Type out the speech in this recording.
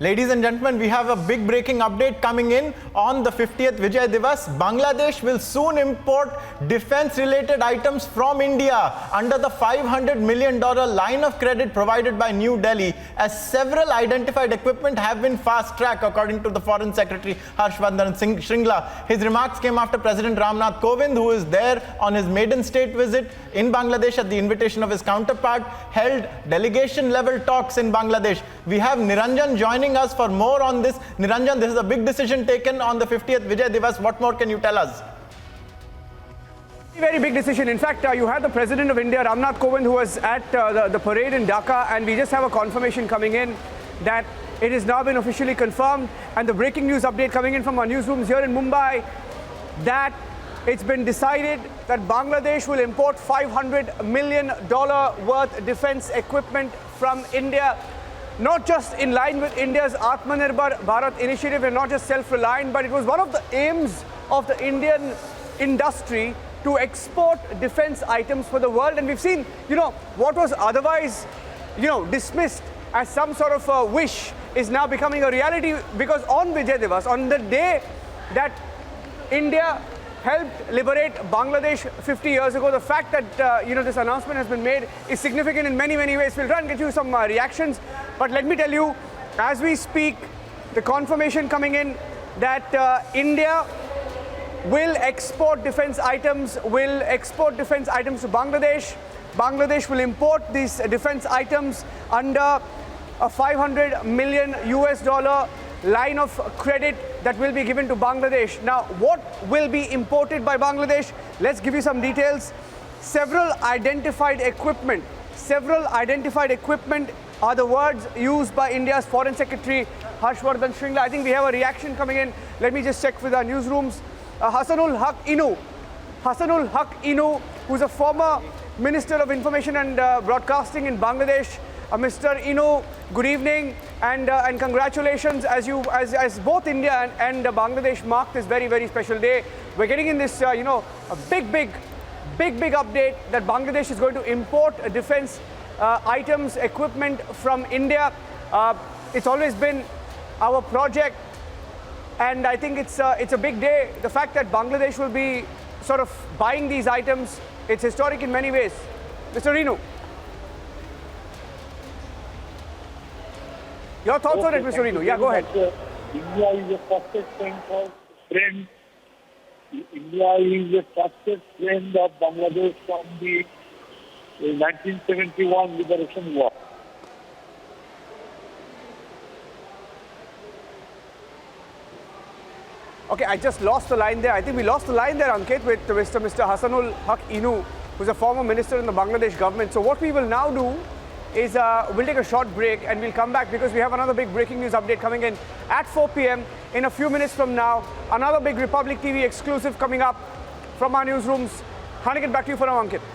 Ladies and gentlemen, we have a big breaking update coming in on the 50th Vijay Divas. Bangladesh will soon import defense-related items from India under the $500 million line of credit provided by New Delhi, as several identified equipment have been fast-tracked, according to the Foreign Secretary Harshvardhan Shringla. His remarks came after President Ramnath Kovind, who is there on his maiden state visit in Bangladesh at the invitation of his counterpart, held delegation-level talks in Bangladesh. We have Niranjan joining us for more on this. Niranjan, this is a big decision taken on the 50th Vijay Divas. What more can you tell us? Very big decision. In fact, you had the President of India, Ramnath Kovind, who was at the parade in Dhaka, and we just have a confirmation coming in that it has now been officially confirmed, and the breaking news update coming in from our newsrooms here in Mumbai, that it's been decided that Bangladesh will import $500 million worth defense equipment from India. Not just in line with India's Atmanirbhar Bharat initiative and not just self-reliant, but it was one of the aims of the Indian industry to export defense items for the world. And we've seen, what was otherwise, dismissed as some sort of a wish is now becoming a reality, because on Vijay Divas, on the day that India helped liberate Bangladesh 50 years ago, the fact that this announcement has been made is significant in many, many ways. We'll try and get you some reactions, but let me tell you, as we speak, the confirmation coming in that India will export defense items, to Bangladesh. Bangladesh will import these defense items under a $500 million line of credit that will be given to Bangladesh. Now, what will be imported by Bangladesh? Let's give you some details. Several identified equipment are the words used by India's Foreign Secretary Harshvardhan Shringla. I think we have a reaction coming in. Let me just check with our newsrooms. Hasanul Haq Inu, who's a former Minister of Information and Broadcasting in Bangladesh. Mr. Inu, good evening and congratulations as both India and Bangladesh mark this very, very special day. We're getting in this, a big update that Bangladesh is going to import defense items, equipment from India. It's always been our project, and I think it's a big day. The fact that Bangladesh will be sort of buying these items, it's historic in many ways. Mr. Inu. Your thoughts on it, Mr. Inu? Yeah, go ahead. India is a trusted friend. India is a trusted friend of Bangladesh from the 1971 Liberation War. Okay, I just lost the line there. I think we lost the line there, Ankit, with Mr. Hasanul Haq Inu, who's a former minister in the Bangladesh government. So what we will now do is we'll take a short break and we'll come back, because we have another big breaking news update coming in at 4 p.m. in a few minutes from now. Another big Republic TV exclusive coming up from our newsrooms. Handing it back to you for now, Ankit.